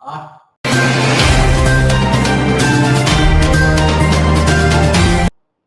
8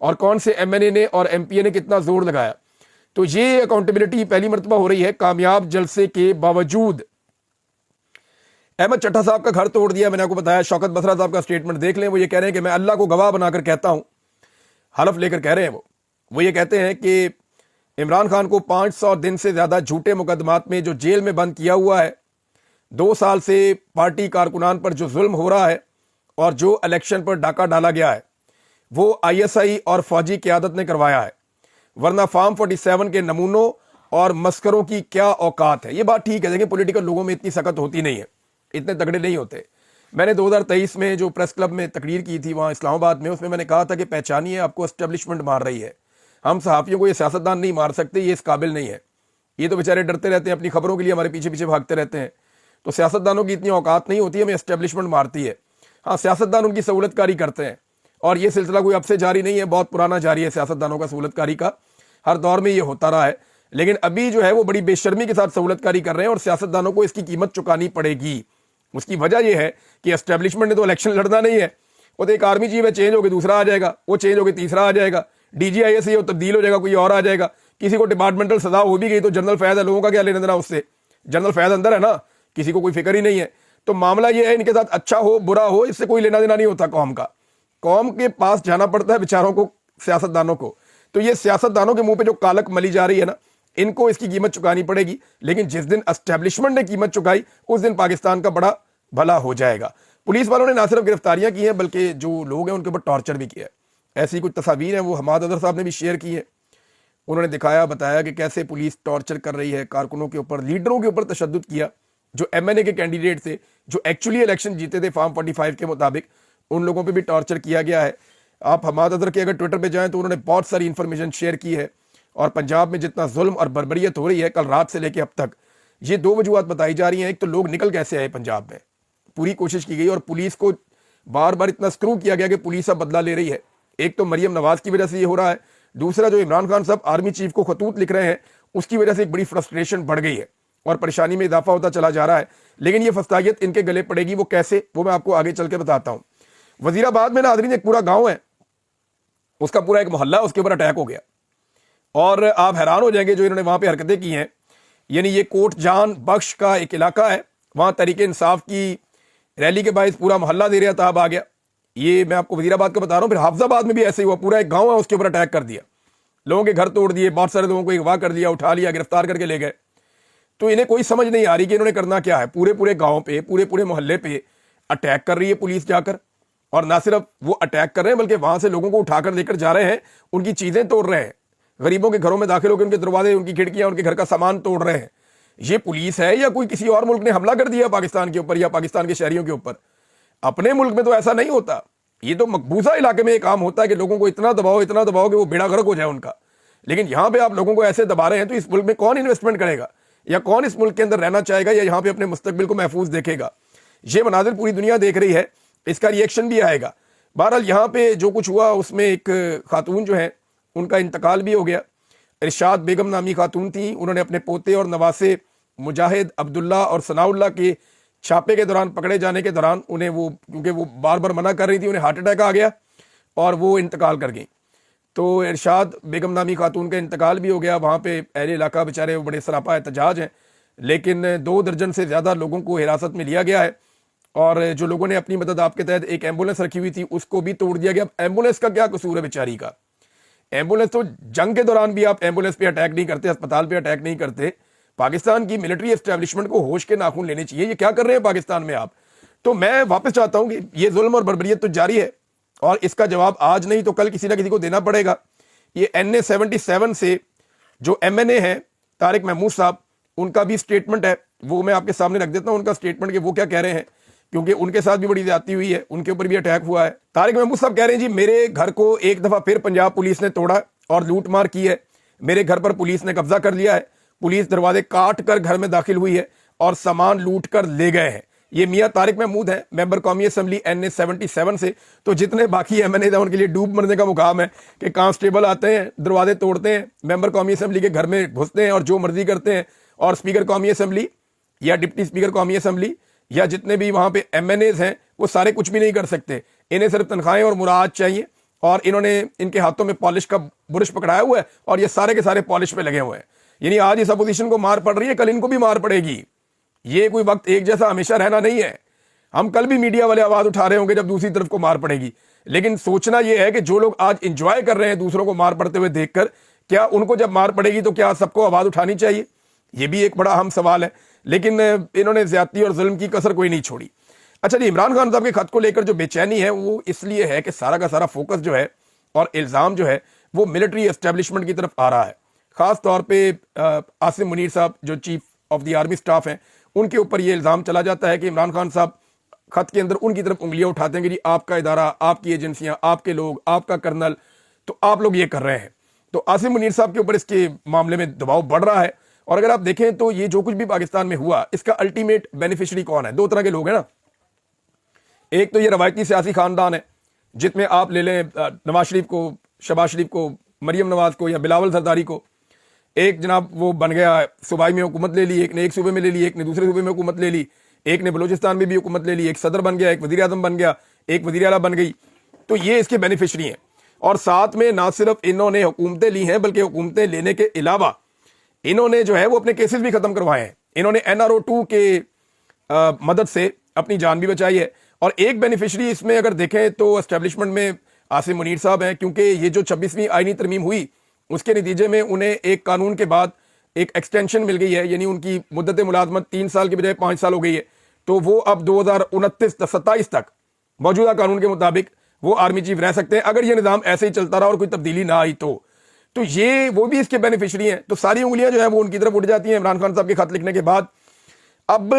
اور کون سے MNA نے اور MP نے کتنا زور لگایا. تو یہ اکاؤنٹیبلٹی پہلی مرتبہ ہو رہی ہے کامیاب جلسے کے باوجود. احمد چٹھا صاحب کا گھر توڑ دیا, میں نے آپ کو بتایا. شوکت بسرا صاحب کا سٹیٹمنٹ دیکھ لیں, وہ یہ کہہ رہے ہیں کہ میں اللہ کو گواہ بنا کر کہتا ہوں, حلف لے کر کہہ رہے ہیں. وہ یہ کہتے ہیں کہ عمران خان کو 500 دن سے زیادہ جھوٹے مقدمات میں جو جیل میں بند کیا ہوا ہے, 2 سال سے پارٹی کارکنان پر جو ظلم ہو رہا ہے اور جو الیکشن پر ڈاکہ ڈالا گیا ہے وہ ISI اور فوجی قیادت نے کروایا ہے, ورنہ فارم 47 کے نمونوں اور مسکروں کی کیا اوقات ہے. یہ بات ٹھیک ہے, دیکھیں پولیٹیکل لوگوں میں اتنی سخت ہوتی نہیں ہے, اتنے تگڑے نہیں ہوتے. میں نے 2023 میں جو پریس کلب میں تقریر کی تھی وہاں اسلام آباد میں, اس میں نے کہا تھا کہ پہچانیے آپ کو اسٹیبلشمنٹ مار رہی ہے, ہم صحافیوں کو یہ سیاستدان نہیں مار سکتے, یہ اس قابل نہیں ہے. یہ تو بیچارے ڈرتے رہتے ہیں, اپنی خبروں کے لیے ہمارے پیچھے پیچھے بھاگتے رہتے ہیں. تو سیاستدانوں کی اتنی اوقات نہیں ہوتی ہے, ہمیں اسٹیبلشمنٹ مارتی ہے. ہاں سیاستدان ان کی سہولت کاری کرتے ہیں, اور یہ سلسلہ کوئی اب سے جاری نہیں ہے, بہت پرانا جاری ہے سیاستدانوں کا سہولت کاری کا, ہر دور میں یہ ہوتا رہا ہے. لیکن ابھی جو ہے وہ بڑی بے شرمی کے ساتھ سہولت کاری کر رہے ہیں, اور سیاستدانوں کو اس کی قیمت چکانی پڑے گی. اس کی وجہ یہ ہے کہ اسٹیبلشمنٹ نے تو الیکشن لڑنا نہیں ہے, وہ تو ایک آرمی چیف ہے, چینج ہو کے دوسرا آ جائے گا, وہ چینج ہو کے تیسرا آ جائے گا, DG ISI تبدیل ہو جائے گا, کوئی اور آ جائے گا. کسی کو ڈپارٹمنٹل سزا ہو بھی گئی تو جنرل فیض ہے, لوگوں کا کیا لینا دینا اس سے, جنرل فیض اندر ہے نا, کسی کو کوئی فکر ہی نہیں ہے. تو معاملہ یہ ہے ان کے ساتھ اچھا ہو برا ہو اس سے کوئی لینا دینا نہیں ہوتا قوم کا. قوم کے پاس جانا پڑتا ہے بیچاروں کو, سیاستدانوں کو. تو یہ سیاستدانوں کے منہ پہ جو کالک ملی جا رہی ہے نا, ان کو اس کی قیمت چکانی پڑے گی. لیکن جس دن اسٹیبلشمنٹ نے قیمت چکائی اس دن پاکستان کا بڑا بھلا ہو جائے گا. پولیس والوں نے نہ صرف گرفتاریاں کی ہیں بلکہ جو لوگ ہیں ان کے اوپر ٹارچر بھی کیا ہے. ایسی کچھ تصاویر ہیں وہ حماد اظہر صاحب نے بھی شیئر کی ہیں. انہوں نے دکھایا بتایا کہ کیسے پولیس ٹارچر کر رہی ہے کارکنوں کے اوپر, لیڈروں کے اوپر تشدد کیا. جو MNA کے کینڈیڈیٹ تھے, جو ایکچولی الیکشن جیتے تھے فارم 45 کے مطابق, ان لوگوں پہ بھی ٹارچر کیا گیا ہے. آپ حماد اظہر کے اگر ٹویٹر پہ جائیں تو انہوں نے بہت ساری انفارمیشن شیئر کی ہے. اور پنجاب میں جتنا ظلم اور بربریت ہو رہی ہے کل رات سے لے کے اب تک, یہ 2 وجوہات بتائی جا رہی ہیں. ایک تو لوگ نکل کیسے آئے پنجاب میں, پوری کوشش کی گئی, اور پولیس کو بار بار اتنا سکرو کیا گیا کہ پولیس اب بدلہ لے رہی ہے. ایک تو مریم نواز کی وجہ سے یہ ہو رہا ہے, دوسرا جو عمران خان صاحب آرمی چیف کو خطوط لکھ رہے ہیں اس کی وجہ سے ایک بڑی فرسٹریشن بڑھ گئی ہے اور پریشانی میں اضافہ ہوتا چلا جا رہا ہے. لیکن یہ فستائیت ان کے گلے پڑے گی, وہ کیسے, وہ میں آپ کو آگے چل کے بتاتا ہوں. وزیر آباد میں ناظرین ایک پورا گاؤں ہے, اس کا پورا ایک محلہ اس کے اوپر اٹیک ہو گیا, اور آپ حیران ہو جائیں گے جو انہوں نے وہاں پہ حرکتیں کی ہیں. یعنی یہ کوٹ جان بخش کا ایک علاقہ ہے, وہاں تحریک انصاف کی ریلی کے باعث پورا محلہ زیر تاب آ گیا. یہ میں آپ کو وزیر آباد کا بتا رہا ہوں. پھر حافظ آباد میں بھی ایسے ہی ہوا, پورا ایک گاؤں ہے اس کے اوپر اٹیک کر دیا, لوگوں کے گھر توڑ دیے, بہت سارے لوگوں کو اغوا کر لیا, اٹھا لیا, گرفتار کر کے لے گئے. تو انہیں کوئی سمجھ نہیں آ رہی کہ انہوں نے کرنا کیا ہے. پورے گاؤں پہ, پورے محلے پہ اٹیک کر رہی ہے پولیس جا کر, اور نہ صرف وہ اٹیک کر رہے ہیں بلکہ وہاں سے لوگوں کو اٹھا کر لے کر جا رہے ہیں, ان کی چیزیں توڑ رہے ہیں, غریبوں کے گھروں میں داخل ہو کے ان کے دروازے, ان کی کھڑکیاں, ان کے گھر کا سامان توڑ رہے ہیں. یہ پولیس ہے یا کوئی کسی اور ملک نے حملہ کر دیا پاکستان کے اوپر یا پاکستان کے شہریوں کے اوپر؟ اپنے ملک میں تو ایسا نہیں ہوتا. یہ تو مقبوضہ علاقے میں یہ کام ہوتا ہے کہ لوگوں کو اتنا دباؤ کہ وہ بیڑا غرق ہو جائے ان کا. لیکن یہاں پہ آپ لوگوں کو ایسے دبا رہے ہیں تو اس ملک میں کون انویسٹمنٹ کرے گا, یا کون اس ملک کے اندر رہنا چاہے گا, یا یہاں پہ اپنے مستقبل کو محفوظ دیکھے گا؟ یہ مناظر پوری دنیا دیکھ رہی ہے, اس کا ریئیکشن بھی آئے گا. بہرحال یہاں پہ جو کچھ ہوا اس میں ایک خاتون جو ہیں ان کا انتقال بھی ہو گیا. ارشاد بیگم نامی خاتون تھیں, انہوں نے اپنے پوتے اور نواسے مجاہد عبداللہ اور ثناء اللہ کے چھاپے کے دوران, پکڑے جانے کے دوران, انہیں وہ کیونکہ وہ بار بار منع کر رہی تھی, انہیں ہارٹ اٹیک آ گیا اور وہ انتقال کر گئیں. تو ارشاد بیگم نامی خاتون کا انتقال بھی ہو گیا. وہاں پہ اہل علاقہ بیچارے بڑے سراپا احتجاج ہیں, لیکن 2 درجن سے زیادہ لوگوں کو حراست میں لیا گیا ہے, اور جو لوگوں نے اپنی مدد آپ کے تحت ایک ایمبولینس رکھی ہوئی تھی اس کو بھی توڑ دیا گیا. اب ایمبولینس کا کیا قصور ہے بیچاری کا؟ ایمبولینس تو جنگ کے دوران بھی آپ ایمبولینس پہ اٹیک نہیں کرتے, اسپتال پہ اٹیک نہیں کرتے. پاکستان کی ملٹری اسٹیبلشمنٹ کو ہوش کے ناخن لینے چاہیے. یہ کیا کر رہے ہیں پاکستان میں آپ؟ تو میں واپس چاہتا ہوں کہ یہ ظلم اور بربریت تو جاری ہے, اور اس کا جواب آج نہیں تو کل کسی نہ کسی کو دینا پڑے گا. یہ NA-77 سے جو MNA ہیں طارق محمود صاحب, ان کا بھی سٹیٹمنٹ ہے, وہ میں آپ کے سامنے رکھ دیتا ہوں ان کا سٹیٹمنٹ کہ وہ کیا کہہ رہے ہیں, کیونکہ ان کے ساتھ بھی بڑی زیادتی ہوئی ہے, ان کے اوپر بھی اٹیک ہوا ہے. طارق محمود صاحب کہہ رہے ہیں جی میرے گھر کو ایک دفعہ پھر پنجاب پولیس نے توڑا اور لوٹ مار کی ہے, میرے گھر پر پولیس نے قبضہ کر لیا ہے, پولیس دروازے کاٹ کر گھر میں داخل ہوئی ہے اور سامان لوٹ کر لے گئے ہیں. یہ میاں طارق محمود ہیں, ممبر قومی اسمبلی NA-77 سے. تو جتنے باقی MNA ہیں ان کے لیے ڈوب مرنے کا مقام ہے کہ کانسٹیبل آتے ہیں, دروازے توڑتے ہیں, ممبر قومی اسمبلی کے گھر میں گھستے ہیں اور جو مرضی کرتے ہیں, اور اسپیکر قومی اسمبلی یا ڈپٹی اسپیکر قومی اسمبلی یا جتنے بھی وہاں پہ MNAs ہیں وہ سارے کچھ بھی نہیں کر سکتے. انہیں صرف تنخواہیں اور مراعات چاہیے, اور انہوں نے ان کے ہاتھوں میں پالش کا برش پکڑایا ہوا ہے اور یہ سارے کے سارے پالش پہ لگے ہوئے ہیں. یعنی آج اس اپوزیشن کو مار پڑ رہی ہے, کل ان کو بھی مار پڑے گی. یہ کوئی وقت ایک جیسا ہمیشہ رہنا نہیں ہے. ہم کل بھی میڈیا والے آواز اٹھا رہے ہوں گے جب دوسری طرف کو مار پڑے گی, لیکن سوچنا یہ ہے کہ جو لوگ آج انجوائے کر رہے ہیں دوسروں کو مار پڑتے ہوئے دیکھ کر, کیا ان کو جب مار پڑے گی تو کیا سب کو آواز اٹھانی چاہیے؟ یہ بھی ایک بڑا اہم سوال ہے. لیکن انہوں نے زیادتی اور ظلم کی کسر کوئی نہیں چھوڑی. اچھا جی, عمران خان صاحب کے خط کو لے کر جو بے چینی ہے وہ اس لیے ہے کہ سارا کا سارا فوکس جو ہے اور الزام جو ہے وہ ملٹری اسٹیبلشمنٹ کی طرف آ رہا ہے. خاص طور پہ عاصم منیر صاحب جو chief of the army staff ہیں, ان کے اوپر یہ الزام چلا جاتا ہے کہ عمران خان صاحب خط کے اندر ان کی طرف انگلیاں اٹھاتے ہیں کہ جی آپ کا ادارہ, آپ کی ایجنسیاں, آپ کے لوگ, آپ کا کرنل, تو آپ لوگ یہ کر رہے ہیں. تو عاصم منیر صاحب کے اوپر اس کے معاملے میں دباؤ بڑھ رہا ہے. اور اگر آپ دیکھیں تو یہ جو کچھ بھی پاکستان میں ہوا, اس کا الٹیمیٹ بینیفیشری کون ہے؟ دو طرح کے لوگ ہیں نا. ایک تو یہ روایتی سیاسی خاندان ہے جس میں آپ لے لیں نواز شریف کو, شہباز شریف کو, مریم نواز کو یا بلاول زرداری کو. ایک جناب وہ بن گیا صوبائی میں حکومت لے لی, ایک نے ایک صوبے میں لے لی, ایک نے دوسرے صوبے میں حکومت لے لی, ایک نے بلوچستان میں بھی حکومت لے لی, ایک صدر بن گیا, ایک وزیر اعظم بن گیا, ایک وزیر اعلیٰ بن گئی. تو یہ اس کے بینیفیشری ہیں. اور ساتھ میں نہ صرف انہوں نے حکومتیں لی ہیں بلکہ حکومتیں لینے کے علاوہ انہوں نے جو ہے وہ اپنے کیسز بھی ختم کروائے ہیں. انہوں نے NRO2 کے مدد سے اپنی جان بھی بچائی ہے. اور ایک بینیفیشری اس میں اگر دیکھیں تو اسٹیبلشمنٹ میں عاصم منیر صاحب ہیں, کیونکہ یہ جو 26ویں آئینی ترمیم ہوئی اس کے نتیجے میں انہیں ایک قانون کے بعد ایک ایکسٹینشن مل گئی ہے. یعنی ان کی مدت ملازمت 3 سال کی بجائے 5 سال ہو گئی ہے. تو وہ اب 2029-27 تک موجودہ قانون کے مطابق وہ آرمی چیف رہ سکتے ہیں اگر یہ نظام ایسے ہی چلتا رہا اور کوئی تبدیلی نہ آئی تو یہ وہ بھی اس کے بینیفیشری ہیں. تو ساری انگلیاں جو ہیں وہ ان کی طرف اٹھ جاتی ہیں عمران خان صاحب کے خط لکھنے کے بعد. اب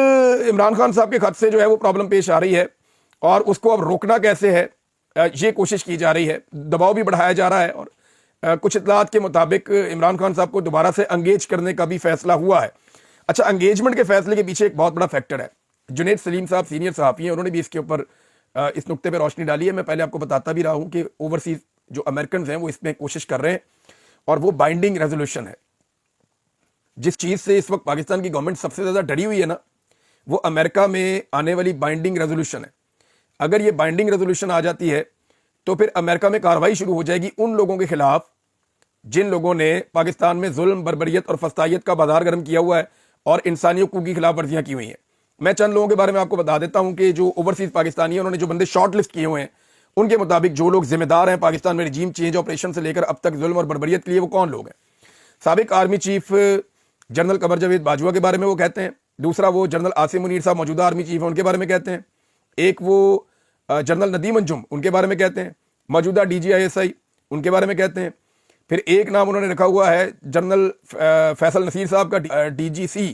عمران خان صاحب کے خط سے جو ہے وہ پرابلم پیش آ رہی ہے اور اس کو اب روکنا کیسے ہے یہ کوشش کی جا رہی ہے. دباؤ بھی بڑھایا جا رہا ہے اور کچھ اطلاعات کے مطابق عمران خان صاحب کو دوبارہ سے انگیج کرنے کا بھی فیصلہ ہوا ہے. اچھا, انگیجمنٹ کے فیصلے کے پیچھے ایک بہت بڑا فیکٹر ہے. جنید سلیم صاحب سینئر صحافی ہیں, انہوں نے بھی اس کے اوپر اس نقطے پہ روشنی ڈالی ہے. میں پہلے آپ کو بتاتا بھی رہا ہوں کہ اوورسیز جو امریکنز ہیں وہ اس میں کوشش کر رہے ہیں اور وہ بائنڈنگ ریزولوشن ہے. جس چیز سے اس وقت پاکستان کی گورنمنٹ سب سے زیادہ ڈری ہوئی ہے نا, وہ امریکہ میں آنے والی بائنڈنگ ریزولوشن ہے. اگر یہ بائنڈنگ ریزولوشن آ جاتی ہے تو پھر امریکہ میں کارروائی شروع ہو جائے گی ان لوگوں کے خلاف جن لوگوں نے پاکستان میں ظلم, بربریت اور فسطائیت کا بازار گرم کیا ہوا ہے اور انسانی حقوق کی خلاف ورزیاں کی ہوئی ہیں. میں چند لوگوں کے بارے میں آپ کو بتا دیتا ہوں کہ جو اوورسیز پاکستانی ہیں انہوں نے جو بندے شارٹ لسٹ کیے ہوئے ہیں ان کے مطابق جو لوگ ذمہ دار ہیں پاکستان میں رجیم چینج آپریشن سے لے کر اب تک ظلم اور بربریت کے لیے, وہ کون لوگ ہیں؟ سابق army chief general Qamar Javed Bajwa کے بارے میں وہ کہتے ہیں. دوسرا وہ جنرل عاصم منیر صاحب موجودہ آرمی چیف ہیں, ان کے بارے میں کہتے ہیں. ایک وہ جنرل ندیم انجم, ان کے بارے میں کہتے ہیں. موجودہ DGISI, ان کے بارے میں کہتے ہیں. پھر ایک نام انہوں نے رکھا ہوا ہے جنرل فیصل نصیر صاحب کا, DGC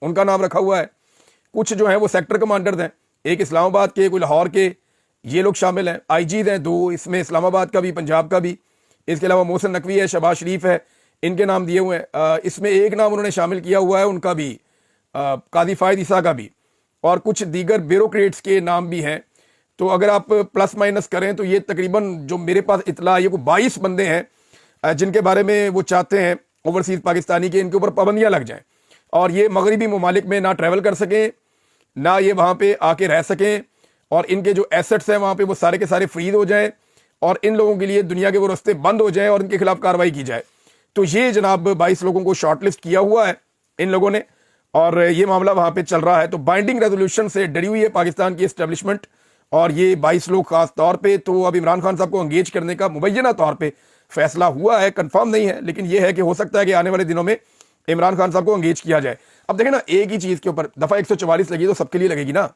ان کا نام رکھا ہوا ہے. کچھ جو ہیں وہ سیکٹر کمانڈرز ہیں, ایک اسلام آباد کے, کوئی لاہور کے, یہ لوگ شامل ہیں. IGs ہیں 2, اس میں اسلام آباد کا بھی, پنجاب کا بھی. اس کے علاوہ محسن نقوی ہے, شہباز شریف ہے, ان کے نام دیے ہوئے ہیں. اس میں ایک نام انہوں نے شامل کیا ہوا ہے ان کا بھی, قاضی فائد عیسیٰ کا بھی, اور کچھ دیگر بیوروکریٹس کے نام بھی ہیں. تو اگر آپ پلس مائنس کریں تو یہ تقریباً جو میرے پاس اطلاع یہ کوئی 22 بندے ہیں جن کے بارے میں وہ چاہتے ہیں اوورسیز پاکستانی کے ان کے اوپر پابندیاں لگ جائیں اور یہ مغربی ممالک میں نہ ٹریول کر سکیں, نہ یہ وہاں پہ آ کے رہ سکیں, اور ان کے جو ایسٹس ہیں وہاں پہ وہ سارے کے سارے فریز ہو جائیں اور ان لوگوں کے لیے دنیا کے وہ راستے بند ہو جائیں اور ان کے خلاف کارروائی کی جائے. تو یہ جناب 22 لوگوں کو شارٹ لسٹ کیا ہوا ہے ان لوگوں نے اور یہ معاملہ وہاں پہ چل رہا ہے. تو بائنڈنگ ریزولوشن سے ڈری ہوئی ہے پاکستان کی اسٹیبلشمنٹ اور یہ 22 لوگ خاص طور پہ. تو اب عمران خان صاحب کو انگیج کرنے کا مبینہ طور پہ فیصلہ ہوا ہے, کنفرم نہیں ہے, لیکن یہ ہے کہ ہو سکتا ہے کہ آنے والے دنوں میں عمران خان صاحب کو انگیج کیا جائے. اب دیکھیں نا, ایک ہی چیز کے اوپر دفعہ 144 لگی تو سب کے لیے لگے گی نا.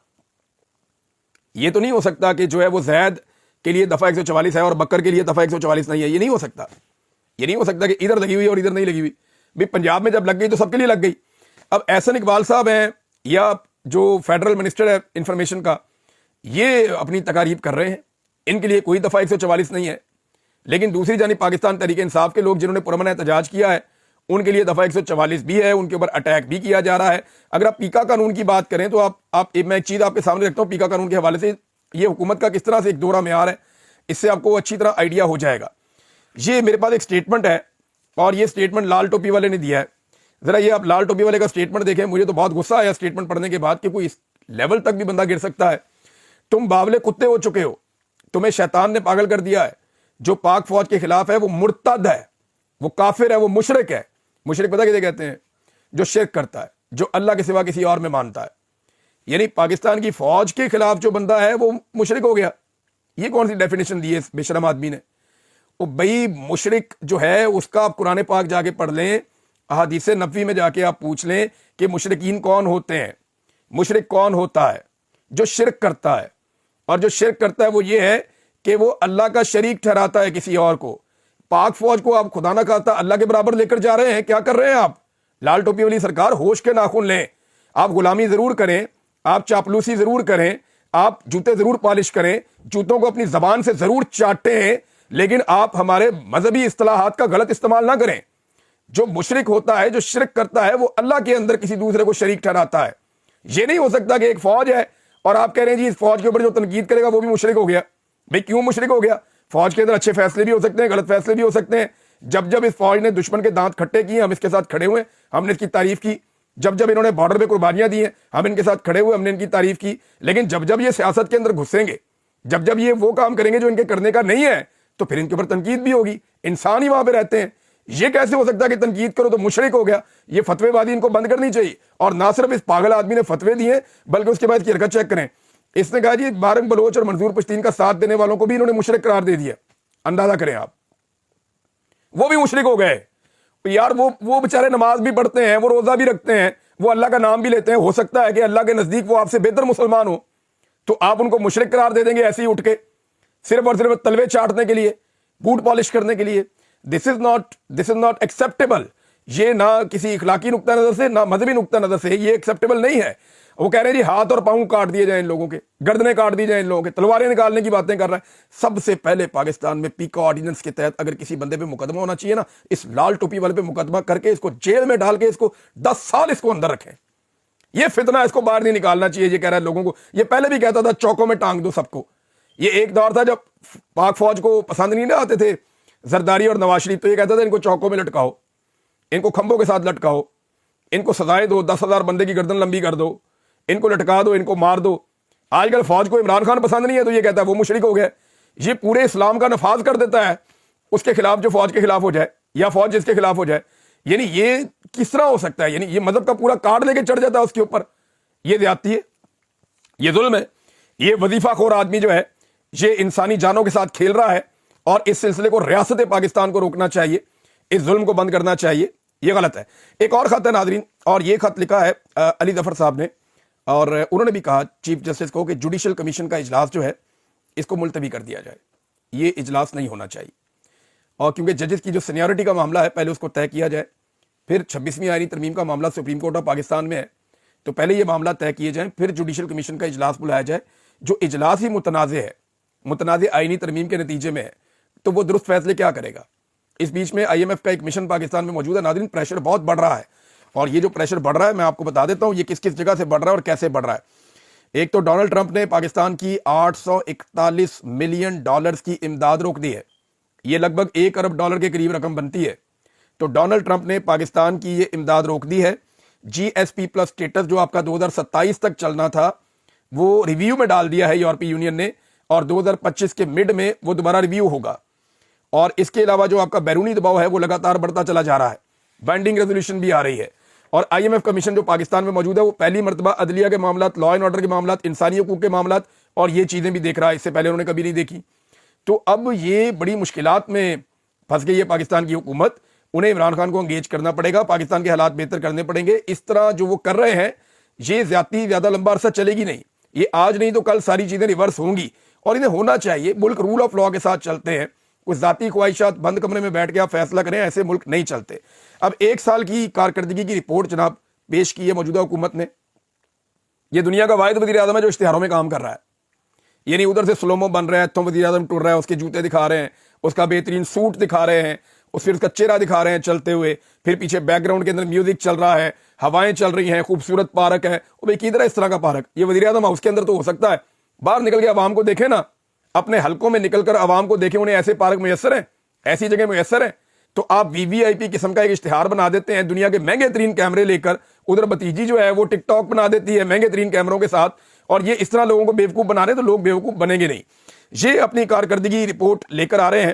یہ تو نہیں ہو سکتا کہ جو ہے وہ زید کے لیے دفعہ 144 ہے اور بکر کے لیے دفعہ 144 نہیں ہے. یہ نہیں ہو سکتا. یہ نہیں ہو سکتا کہ ادھر لگی ہوئی اور ادھر نہیں لگی ہوئی. بھی پنجاب میں جب لگ گئی تو سب کے لیے لگ گئی. اب احسن اقبال صاحب ہیں یا جو فیڈرل منسٹر ہے انفارمیشن کا, یہ اپنی تقاریب کر رہے ہیں, ان کے لیے کوئی دفعہ 144 نہیں ہے. لیکن دوسری جانب پاکستان تحریک انصاف کے لوگ جنہوں نے پرامن احتجاج کیا ہے ان کے لیے دفعہ 144 بھی ہے, ان کے اوپر اٹیک بھی کیا جا رہا ہے. اگر آپ پیکا قانون کی بات کریں تو میں ایک چیز آپ کے سامنے رکھتا ہوں پیکا قانون کے حوالے سے. یہ حکومت کا کس طرح سے ایک دورہ معیار ہے, اس سے آپ کو اچھی طرح آئیڈیا ہو جائے گا. یہ میرے پاس ایک سٹیٹمنٹ ہے اور یہ سٹیٹمنٹ لال ٹوپی والے نے دیا ہے. ذرا یہ آپ لال ٹوپی والے کا سٹیٹمنٹ دیکھیں. مجھے تو بہت غصہ آیا سٹیٹمنٹ پڑھنے کے بعد کہ کوئی اس لیول تک بھی بندہ گر سکتا ہے. تم باولے کتے ہو چکے ہو, تمہیں شیطان نے پاگل کر دیا ہے, جو پاک فوج کے خلاف ہے وہ مرتد ہے, وہ کافر ہے, وہ مشرک ہے. مشرک پتہ کسے کہتے ہیں؟ جو شرک کرتا ہے, جو اللہ کے سوا کسی اور میں مانتا ہے. یعنی پاکستان کی فوج کے خلاف جو بندہ ہے وہ مشرک ہو گیا. یہ کون سی ڈیفینیشن دی ہے اس بے شرم آدمی نے؟ وہ بھائی مشرک جو ہے اس کا آپ قرآن پاک جا کے پڑھ لیں, احادیث نبوی میں جا کے آپ پوچھ لیں کہ مشرکین کون ہوتے ہیں. مشرک کون ہوتا ہے؟ جو شرک کرتا ہے, اور جو شرک کرتا ہے وہ یہ ہے کہ وہ اللہ کا شریک ٹھہراتا ہے کسی اور کو. پاک فوج کو آپ خدا نہ خواستہ اللہ کے برابر لے کر جا رہے ہیں. کیا کر رہے ہیں آپ؟ لال ٹوپی والی سرکار, ہوش کے ناخن لیں. آپ غلامی ضرور کریں, آپ چاپلوسی ضرور کریں, آپ جوتے ضرور پالش کریں, جوتوں کو اپنی زبان سے ضرور چاٹیں, لیکن آپ ہمارے مذہبی اصطلاحات کا غلط استعمال نہ کریں. جو مشرک ہوتا ہے, جو شرک کرتا ہے, وہ اللہ کے اندر کسی دوسرے کو شریک ٹھہراتا ہے. یہ نہیں ہو سکتا کہ ایک فوج ہے اور آپ کہہ رہے ہیں جی اس فوج کے اوپر جو تنقید کرے گا وہ بھی مشرک ہو گیا. بھئی کیوں مشرک ہو گیا؟ فوج کے اندر اچھے فیصلے بھی ہو سکتے ہیں, غلط فیصلے بھی ہو سکتے ہیں. جب اس فوج نے دشمن کے دانت کھٹے کیے, ہم اس کے ساتھ کھڑے ہوئے, ہم نے اس کی تعریف کی. جب انہوں نے بارڈر پہ قربانیاں دی ہیں, ہم ان کے ساتھ کھڑے ہوئے, ہم نے ان کی تعریف کی. لیکن جب یہ سیاست کے اندر گھسیں گے, جب یہ وہ کام کریں گے جو ان کے کرنے کا نہیں ہے, تو پھر ان کے اوپر تنقید بھی ہوگی. انسان ہی وہاں پہ رہتے ہیں. یہ کیسے ہو سکتا ہے کہ تنقید کرو تو مشرک ہو گیا؟ یہ فتوے بازی ان کو بند کرنی چاہیے. اور نہ صرف اس پاگل آدمی نے فتوے دیے, بلکہ اس کے بعد کی حرکت چیک کریں. اس نے کہا جی بارم بلوچ اور منظور پشتین کا ساتھ دینے والوں کو بھی انہوں نے مشرک قرار دے دیا. اندازہ کریں آپ, وہ بھی مشرک ہو گئے. یار وہ بیچارے نماز بھی پڑھتے ہیں, وہ روزہ بھی رکھتے ہیں, وہ اللہ کا نام بھی لیتے ہیں. ہو سکتا ہے کہ اللہ کے نزدیک وہ آپ سے بہتر مسلمان ہو, تو آپ ان کو مشرک قرار دے دیں گے ایسے ہی اٹھ کے, صرف اور صرف تلوے چاٹنے کے لیے, بوٹ پالش کرنے کے لیے. دس از ناٹ ایکسیپٹیبل. یہ نہ کسی اخلاقی نقطہ نظر سے, نہ مذہبی نقطہ نظر سے یہ ایکسیپٹیبل نہیں ہے. وہ کہہ رہے ہیں جی ہاتھ اور پاؤں کاٹ دیے جائیں ان لوگوں کے, گردنیں کاٹ دی جائیں ان لوگوں کے, تلواریں نکالنے کی باتیں کر رہا ہے. سب سے پہلے پاکستان میں پیکا آرڈیننس کے تحت اگر کسی بندے پہ مقدمہ ہونا چاہیے نا, اس لال ٹوپی والے پہ مقدمہ کر کے اس کو جیل میں ڈال کے اس کو 10 سال اس کو اندر رکھیں. یہ فتنہ اس کو باہر نہیں نکالنا چاہیے. یہ کہہ رہا ہے لوگوں کو, یہ پہلے بھی کہتا تھا چوکوں میں ٹانگ دو سب کو. یہ ایک دور تھا جب پاک فوج کو پسند نہیں آتے تھے زرداری اور نواز شریف, تو یہ کہتا تھا ان کو چوکوں میں لٹکاؤ, ان کو کھمبوں کے ساتھ لٹکاؤ, ان کو سزائیں دو, 10,000 بندے کی گردن لمبی کر دو, ان کو لٹکا دو, ان کو مار دو. آج کل فوج کو عمران خان پسند نہیں ہے تو یہ کہتا ہے وہ مشرک ہو گیا. یہ پورے اسلام کا نفاذ کر دیتا ہے اس کے خلاف جو فوج کے خلاف ہو جائے, یا فوج جس کے خلاف ہو جائے. یعنی یہ کس طرح ہو سکتا ہے؟ یعنی یہ مذہب کا پورا کارڈ لے کے چڑھ جاتا ہے اس کے اوپر. یہ زیادتی ہے, یہ ظلم ہے. یہ وظیفہ خور آدمی جو ہے یہ انسانی جانوں کے ساتھ کھیل رہا ہے, اور اس سلسلے کو ریاست پاکستان کو روکنا چاہیے, اس ظلم کو بند کرنا چاہیے. یہ غلط ہے. ایک اور خط ہے ناظرین, اور یہ خط لکھا ہے علی ظفر صاحب نے, اور انہوں نے بھی کہا چیف جسٹس کو کہ جوڈیشل کمیشن کا اجلاس جو ہے اس کو ملتوی کر دیا جائے. یہ اجلاس نہیں ہونا چاہیے, اور کیونکہ ججز کی جو سینیورٹی کا معاملہ ہے پہلے اس کو طے کیا جائے, پھر 26ویں آئینی ترمیم کا معاملہ سپریم کورٹ آف پاکستان میں ہے, تو پہلے یہ معاملہ طے کیے جائیں, پھر جوڈیشل کمیشن کا اجلاس بلایا جائے. جو اجلاس ہی متنازع ہے, متنازع آئینی ترمیم کے نتیجے میں ہے, تو وہ درست فیصلے کیا کرے گا؟ اس بیچ میں IMF کا ایک مشن پاکستان میں موجود ہے. ناظرین پریشر بہت بڑھ رہا ہے, اور یہ جو پریشر بڑھ رہا ہے میں آپ کو بتا دیتا ہوں یہ کس کس جگہ سے بڑھ رہا ہے اور کیسے بڑھ رہا ہے. ایک تو ڈونلڈ ٹرمپ نے پاکستان کی $841 ملین کی امداد روک دی ہے. یہ لگ بھگ $1 ارب کے قریب رقم بنتی ہے. تو ڈونلڈ ٹرمپ نے پاکستان کی یہ امداد روک دی ہے. GSP+ اسٹیٹس جو آپ کا 2027 تک چلنا تھا وہ ریویو میں ڈال دیا ہے یورپی یونین نے, اور 2025 کے مڈ میں وہ دوبارہ ریویو ہوگا. اور اس کے علاوہ جو آپ کا بیرونی دباؤ ہے وہ لگاتار بڑھتا چلا جا رہا ہے. بائنڈنگ ریزولوشن بھی آ رہی ہے. اور IMF کمیشن جو پاکستان میں موجود ہے وہ پہلی مرتبہ عدلیہ کے معاملات, لا اینڈ آرڈر کے معاملات, انسانی حقوق کے معاملات اور یہ چیزیں بھی دیکھ رہا ہے. اس سے پہلے انہوں نے کبھی نہیں دیکھی. تو اب یہ بڑی مشکلات میں پھنس گئی ہے پاکستان کی حکومت. انہیں عمران خان کو انگیج کرنا پڑے گا, پاکستان کے حالات بہتر کرنے پڑیں گے. اس طرح جو وہ کر رہے ہیں یہ زیادہ لمبا عرصہ چلے گی نہیں. یہ آج نہیں تو کل ساری چیزیں ریورس ہوں گی, اور انہیں ہونا چاہیے. ملک رول آف لا کے ساتھ چلتے ہیں. کوئی ذاتی خواہشات بند کمرے میں بیٹھ کے آپ فیصلہ کریں, ایسے ملک نہیں چلتے. اب 1 سال کی کارکردگی کی رپورٹ جناب پیش کی ہے موجودہ حکومت نے. یہ دنیا کا واحد وزیر اعظم ہے جو اشتہاروں میں کام کر رہا ہے. یعنی ادھر سے سلومو بن رہا ہے, تو وزیر اعظم ٹر رہا ہے, اس کے جوتے دکھا رہے ہیں, اس کا بہترین سوٹ دکھا رہے ہیں, پھر اس کا چہرہ دکھا رہے ہیں چلتے ہوئے, پھر پیچھے بیک گراؤنڈ کے اندر میوزک چل رہا ہے, ہوائیں چل رہی ہیں, خوبصورت پارک ہے. بھائی کی طرح اس طرح کا پارک یہ وزیر اعظم ہاؤس کے اندر تو ہو سکتا ہے, باہر نکل کے عوام کو دیکھیں نا, اپنے حلقوں میں نکل کر عوام کو دیکھیں, انہیں ایسے پارک میسر ہیں, ایسی جگہ میسر ہیں. تو آپ VVIP قسم کا ایک اشتہار بنا دیتے ہیں دنیا کے مہنگے ترین کیمرے لے کر. ادھر بتیجی جو ہے وہ ٹک ٹاک بنا دیتی ہے مہنگے ترین کیمروں کے ساتھ, اور یہ اس طرح لوگوں کو بیوقوف بنا رہے ہیں, تو لوگ بیوقوف بنیں گے نہیں. یہ اپنی کارکردگی رپورٹ لے کر آ رہے ہیں,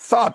7,